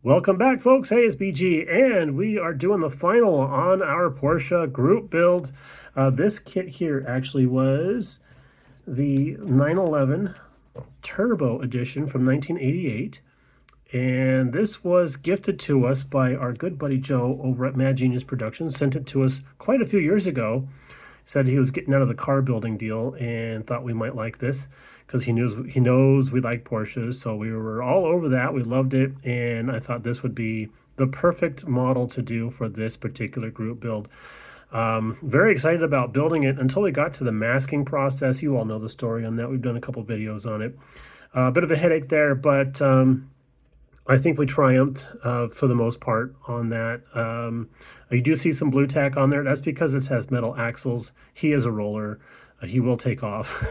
Welcome back, folks. Hey, it's BG, and we are doing the final on our Porsche group build. This kit here actually was the 911 Turbo edition from 1988, and this was gifted to us by our good buddy Joe over at Mad Genius Productions. Sent it to us quite a few years ago. Said he was getting out of the car building deal and thought we might like this because he knows we like Porsches. So we were all over that. We loved it, and I thought this would be the perfect model to do for this particular group build. Very excited about building it until we got to the masking process. You all know the story on that. We've done a couple videos on it. A bit of a headache there, but I think we triumphed for the most part on that. You do see some blue tack on there. That's because it has metal axles. He is a roller. He will take off.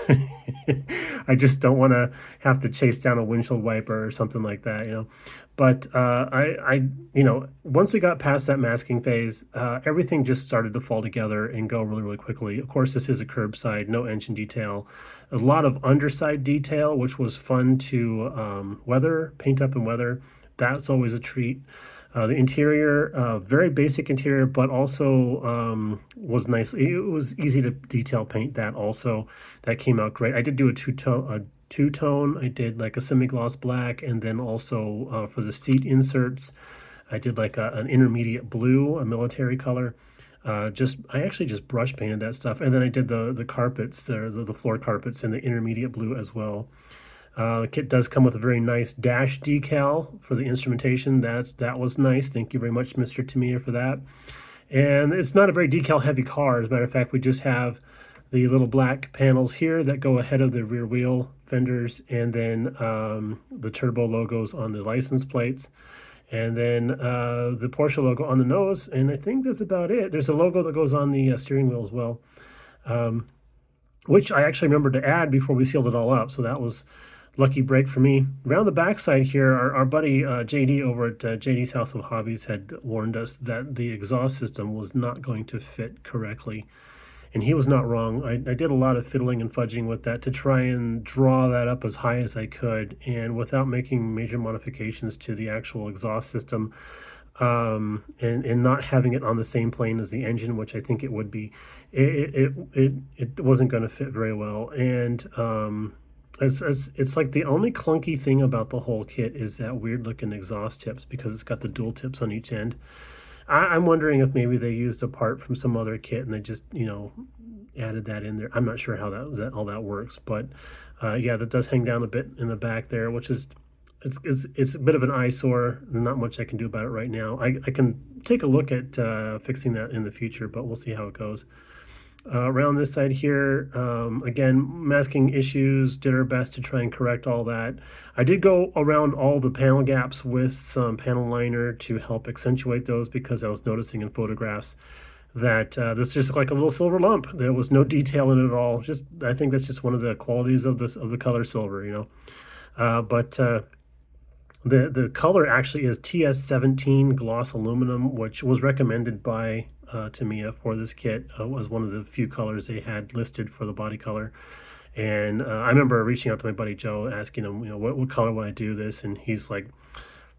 I just don't want to have to chase down a windshield wiper or something like that, you know. But once we got past that masking phase, everything just started to fall together and go really, really quickly. Of course, this is a curbside, no engine detail. A lot of underside detail, which was fun to paint up and weather. That's always a treat. The interior, very basic interior, but also was nice. It was easy to detail paint that also. That came out great. I did do a two-tone. I did like a semi-gloss black, and then also for the seat inserts, I did like an intermediate blue, a military color. I actually just brush painted that stuff, and then I did the carpets, the floor carpets in the intermediate blue as well. The kit does come with a very nice dash decal for the instrumentation. That was nice. Thank you very much, Mr. Tamiya, for that. And it's not a very decal heavy car. As a matter of fact, we just have the little black panels here that go ahead of the rear wheel fenders, and then the turbo logos on the license plates, and then the Porsche logo on the nose, and I think that's about it. There's a logo that goes on the steering wheel as well, which I actually remembered to add before we sealed it all up, so that was lucky break for me. Around the backside here, our buddy JD over at JD's House of Hobbies had warned us that the exhaust system was not going to fit correctly. And he was not wrong. I did a lot of fiddling and fudging with that to try and draw that up as high as I could, and without making major modifications to the actual exhaust system, and not having it on the same plane as the engine, which I think it would be, it wasn't going to fit very well. And it's like the only clunky thing about the whole kit is that weird looking exhaust tips, because it's got the dual tips on each end. I'm wondering if maybe they used a part from some other kit and they just, added that in there. I'm not sure how all that works, but yeah, that does hang down a bit in the back there, which is it's a bit of an eyesore. Not much I can do about it right now. I can take a look at fixing that in the future, but we'll see how it goes. Around this side here, again, masking issues, did our best to try and correct all that. I did go around all the panel gaps with some panel liner to help accentuate those, because I was noticing in photographs that this just looked like a little silver lump. There was no detail in it at all. I think that's just one of the qualities of the color silver, but the color actually is TS17 gloss aluminum, which was recommended by Tamiya for this kit. Was one of the few colors they had listed for the body color. And I remember reaching out to my buddy Joe, asking him, what color would I do this? And he's like,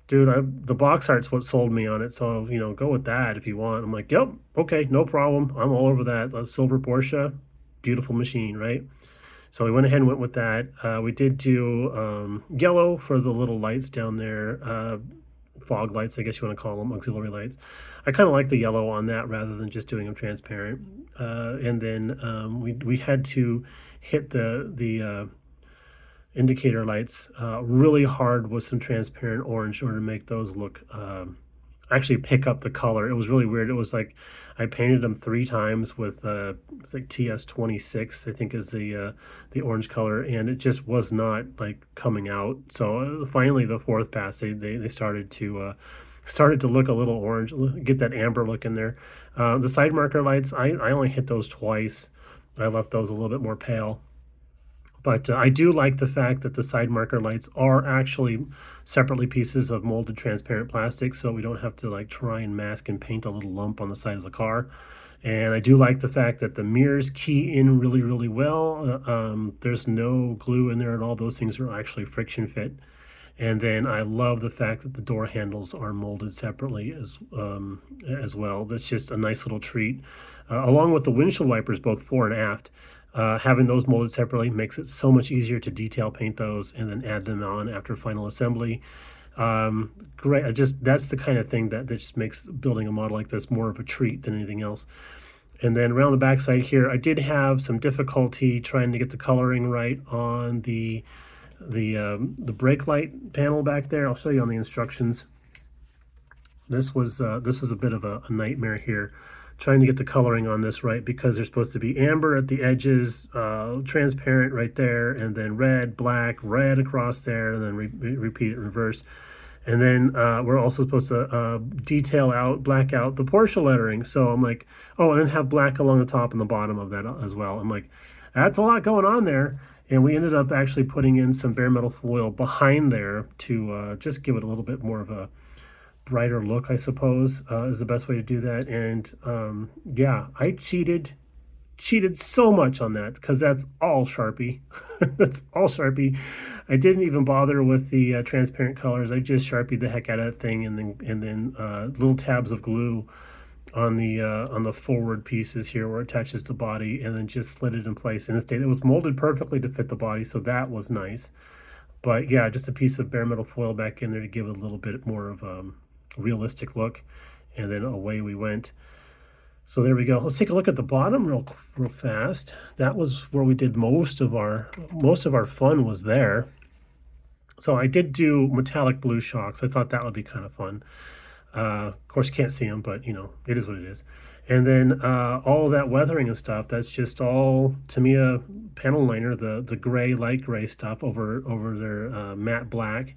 dude, the box art's what sold me on it, so go with that if you want. I'm like, yep, okay, no problem. I'm all over that. Silver Porsche, beautiful machine, right? So we went ahead and went with that. We did do yellow for the little lights down there, fog lights, I guess you want to call them, auxiliary lights. I kind of like the yellow on that rather than just doing them transparent. And then we had to hit the indicator lights really hard with some transparent orange in order to make those look actually pick up the color. It was really weird. It was like I painted them 3 times with it's like TS26, I think, is the orange color, and it just was not like coming out. So finally, the 4th pass, they started to look a little orange, get that amber look in there. The side marker lights, I only hit those twice. I left those a little bit more pale. But I do like the fact that the side marker lights are actually separately pieces of molded transparent plastic, so we don't have to like try and mask and paint a little lump on the side of the car. And I do like the fact that the mirrors key in really, really well. There's no glue in there at all. Those things are actually friction fit. And then I love the fact that the door handles are molded separately as well. That's just a nice little treat. Along with the windshield wipers, both fore and aft, having those molded separately makes it so much easier to detail paint those and then add them on after final assembly. Great. That's the kind of thing that just makes building a model like this more of a treat than anything else. And then around the backside here, I did have some difficulty trying to get the coloring right on the brake light panel back there. I'll show you on the instructions. This was a bit of a nightmare here, trying to get the coloring on this right, because they're supposed to be amber at the edges, transparent right there, and then red, black, red across there, and then repeat it in reverse. And then we're also supposed to detail out, black out the Porsche lettering. So I'm like, oh, and then have black along the top and the bottom of that as well. I'm like, that's a lot going on there. And we ended up actually putting in some bare metal foil behind there to just give it a little bit more of a brighter look, I suppose, is the best way to do that. And yeah, I cheated so much on that because that's all Sharpie. That's all Sharpie. I didn't even bother with the transparent colors. I just Sharpied the heck out of that thing, and then little tabs of glue on the forward pieces here where it touches the body, and then just slid it in place. And it was molded perfectly to fit the body, so that was nice. But yeah, just a piece of bare metal foil back in there to give it a little bit more of a realistic look, and then away we went. So there we go. Let's take a look at the bottom real fast. That was where we did most of our fun was there. So I did do metallic blue shocks. I thought that would be kind of fun. Of course, you can't see them, but you know, it is what it is. And then all of that weathering and stuff, that's just all Tamiya panel liner, the gray, light gray stuff over their matte black.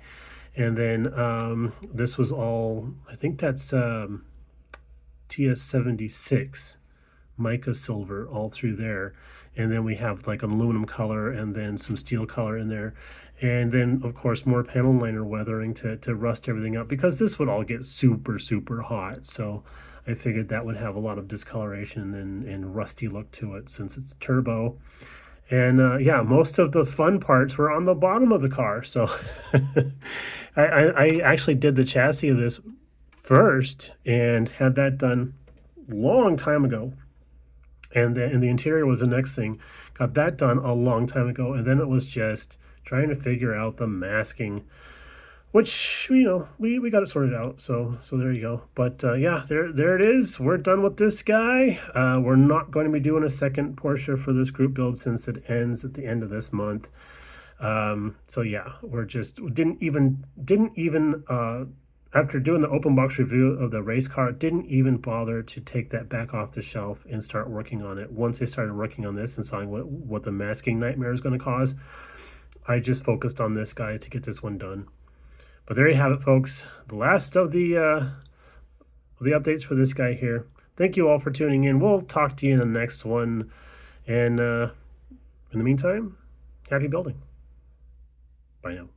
And then this was all, I think that's TS76 mica silver all through there. And then we have like an aluminum color and then some steel color in there. And then, of course, more panel liner weathering to rust everything up, because this would all get super, super hot. So I figured that would have a lot of discoloration and rusty look to it since it's turbo. And yeah, most of the fun parts were on the bottom of the car. So I actually did the chassis of this first and had that done long time ago. And the interior was the next thing. Got that done a long time ago. And then it was just trying to figure out the masking, which, you know, we got it sorted out. So there you go. But yeah, there it is. We're done with this guy. We're not going to be doing a second Porsche for this group build since it ends at the end of this month. So yeah, didn't even after doing the open box review of the race car, didn't even bother to take that back off the shelf and start working on it. Once they started working on this and saw what the masking nightmare is going to cause, I just focused on this guy to get this one done. But there you have it, folks. The last of the updates for this guy here. Thank you all for tuning in. We'll talk to you in the next one. And in the meantime, happy building. Bye now.